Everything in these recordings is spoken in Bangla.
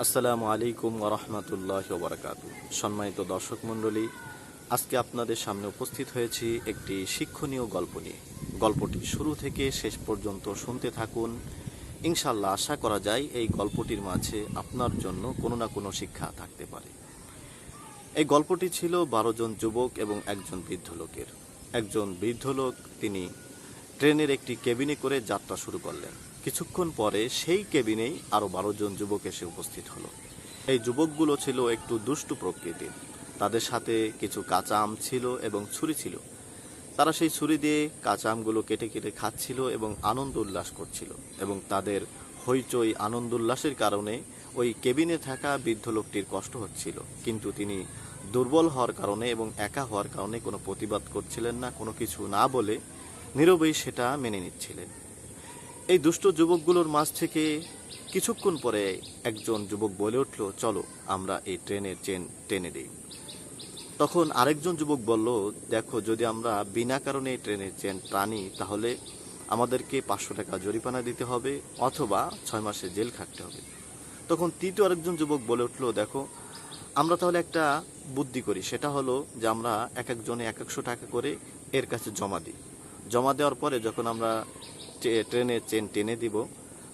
আসসালামু আলাইকুম ওয়া রাহমাতুল্লাহি ওয়া বারাকাতুহু। সম্মানিত দর্শক মণ্ডলী, আজকে আপনাদের সামনে উপস্থিত হয়েছি একটি শিক্ষণীয় গল্প নিয়ে। গল্পটি শুরু থেকে শেষ পর্যন্ত শুনতে থাকুন। ইনশাআল্লাহ আশা করা যায় এই গল্পটির মাঝে আপনার জন্য কোনো না কোনো শিক্ষা থাকতে পারে। এই গল্পটি ছিল 12 জন যুবক এবং একজন বৃদ্ধ লোকের। একজন বৃদ্ধ লোক তিনি ট্রেনের একটি কেবিনে করে যাত্রা শুরু করলেন। কিছুক্ষণ পরে সেই কেবিনেই আরও 12 জন যুবক এসে উপস্থিত হলো। এই যুবকগুলো ছিল একটু দুষ্টু প্রকৃতির। তাদের সাথে কিছু কাঁচা আম ছিল এবং ছুরি ছিল। তারা সেই ছুরি দিয়ে কাঁচা আমগুলো কেটে কেটে খাচ্ছিল এবং আনন্দ উল্লাস করছিল। এবং তাদের হইচই আনন্দ উল্লাসের কারণে ওই কেবিনে থাকা বৃদ্ধ লোকটির কষ্ট হচ্ছিল, কিন্তু তিনি দুর্বল হওয়ার কারণে এবং একা হওয়ার কারণে কোনো প্রতিবাদ করছিলেন না, কোনো কিছু না বলে নীরবেই সেটা মেনে নিচ্ছিলেন। এই দুষ্ট যুবকগুলোর মাঝ থেকে কিছুক্ষণ পরে একজন যুবক বলে উঠল, চলো আমরা এই ট্রেনের চেন টেনে দিই। তখন আরেকজন যুবক বলল, দেখো, যদি আমরা বিনা কারণে এই ট্রেনের চেন টানি তাহলে আমাদেরকে 500 টাকা জরিমানা দিতে হবে অথবা 6 মাসের জেল খাটতে হবে। তখন তৃতীয় আরেকজন যুবক বলে উঠল, দেখো, আমরা তাহলে একটা বুদ্ধি করি, সেটা হলো যে আমরা এক একজনে 100 টাকা করে এর কাছে জমা দিই। জমা দেওয়ার পরে যখন আমরা ট্রেনের চেন টেনে দিব,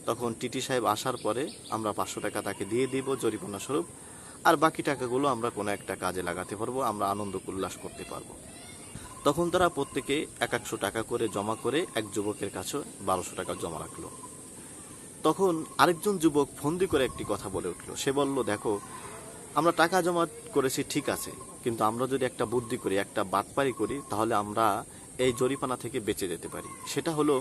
তখন টিটি সাহেব আসার পরে আমরা 500 টাকা তাকে দিয়ে দিব জরিমানা স্বরূপ, আর বাকি টাকাগুলো আমরা কোনো একটা কাজে লাগাতে পারবো, আমরা আনন্দ উল্লাস করতে পারবো। তখন তারা প্রত্যেকে 100 টাকা করে জমা করে এক যুবকের কাছে 1200 টাকা জমা রাখলো। তখন আরেকজন যুবক ফন্দি করে একটি কথা বলে উঠলো। সে বলল, দেখো, আমরা টাকা জমা করেছি ঠিক আছে, কিন্তু আমরা যদি একটা বুদ্ধি করি, একটা বাটপারি করি, তাহলে আমরা এই জরিমানা থেকে বেঁচে যেতে পারি। সেটা হলো,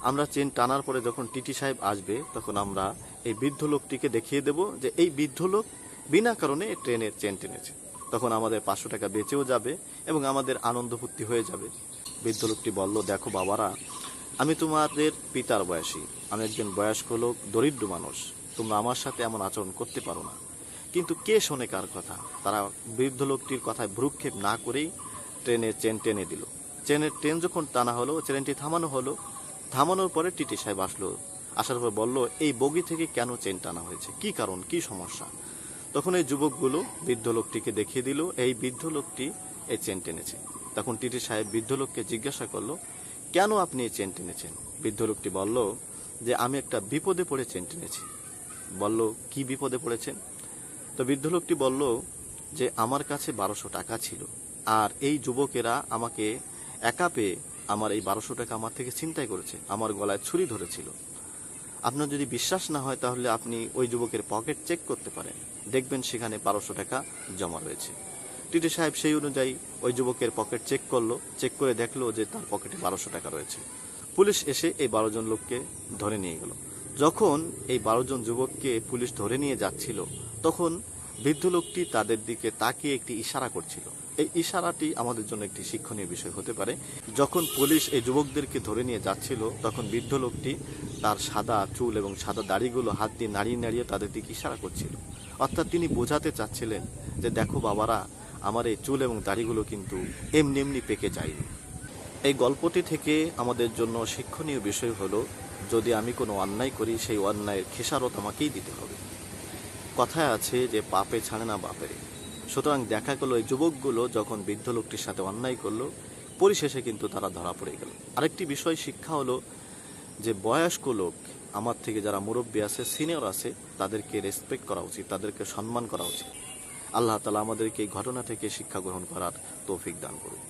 আমরা চেন টানার পরে যখন টিটি সাহেব আসবে তখন আমরা এই বৃদ্ধ লোকটিকে দেখিয়ে দেব যে এই বৃদ্ধ লোক বিনা কারণে ট্রেনের চেন টেনেছে। তখন আমাদের 500 টাকা বেঁচেও যাবে এবং আমাদের আনন্দ ফুর্তি হয়ে যাবে। বৃদ্ধ লোকটি বলল, দেখো বাবারা, আমি তোমাদের পিতার বয়সী, আমি একজন বয়স্ক লোক, দরিদ্র মানুষ, তোমরা আমার সাথে এমন আচরণ করতে পারো না। কিন্তু কে শোনে কার কথা? তারা বৃদ্ধ লোকটির কথায় ভ্রুক্ষেপ না করেই ট্রেনের চেন টেনে দিল। ট্রেন যখন টানা হলো, ট্রেনটি থামানো হলো। থামানোর পরে টিটি সাহেব আসলো। আসার পর বলল, এই বগি থেকে কেন চেন টানা হয়েছে, কি কারণ, কি সমস্যা? তখন এই যুবকগুলো বৃদ্ধ লোকটিকে দেখিয়ে দিল এই বৃদ্ধ লোকটি এই চেন টেনেছে। তখন টিটি সাহেব বৃদ্ধ লোককে জিজ্ঞাসা করলো, কেন আপনি এই চেন টেনেছেন? বৃদ্ধ লোকটি বলল যে আমি একটা বিপদে পড়ে চেন টেনেছি। বলল, কি বিপদে পড়েছেন? তো বৃদ্ধ লোকটি বলল যে আমার কাছে 1200 টাকা ছিল, আর এই যুবকেরা আমাকে একা পেয়ে আমার এই 1200 টাকা আমার থেকে ছিনতাই করেছে, আমার গলায় ছুরি ধরেছিল। আপনার যদি বিশ্বাস না হয় তাহলে আপনি ওই যুবকের পকেট চেক করতে পারেন, দেখবেন সেখানে 1200 টাকা জমা রয়েছে। টিটি সাহেব সেই অনুযায়ী ওই যুবকের পকেট চেক করলো। চেক করে দেখলো যে তার পকেটে 1200 টাকা রয়েছে। পুলিশ এসে এই 12 জন লোককে ধরে নিয়ে গেল। যখন এই 12 জন যুবককে পুলিশ ধরে নিয়ে যাচ্ছিল, তখন বৃদ্ধ লোকটি তাদের দিকে তাকিয়ে একটি ইশারা করছিল। এই ইশারাটি আমাদের জন্য একটি শিক্ষণীয় বিষয় হতে পারে। যখন পুলিশ এই যুবকদেরকে ধরে নিয়ে যাচ্ছিল, তখন বৃদ্ধ লোকটি তার সাদা চুল এবং সাদা দাড়িগুলো হাত দিয়ে নাড়িয়ে নাড়িয়ে তাদের দিকে ইশারা করছিল। অর্থাৎ তিনি বোঝাতে চাচ্ছিলেন যে দেখো বাবারা, আমার এই চুল এবং দাড়িগুলো কিন্তু এমনি এমনি পেকে যায়নি। এই গল্পটি থেকে আমাদের জন্য শিক্ষণীয় বিষয় হলো, যদি আমি কোনো অন্যায় করি, সেই অন্যায়ের খেসারত আমাকেই দিতে হবে। কথায় আছে যে পাপে ছাড়ে না বাপেরে। সুতরাং দেখা গেল এই যুবকগুলো যখন বৃদ্ধ লোকটির সাথে অন্যায় করলো, পরিশেষে কিন্তু তারা ধরা পড়ে গেল। আরেকটি বিষয় শিক্ষা হলো যে বয়স্ক লোক, আমার থেকে যারা মুরব্বী আছে, সিনিয়র আছে, তাদেরকে রেসপেক্ট করা উচিত, তাদেরকে সম্মান করা উচিত। আল্লাহ তাআলা আমাদেরকে এই ঘটনা থেকে শিক্ষা গ্রহণ করার তৌফিক দান করুন।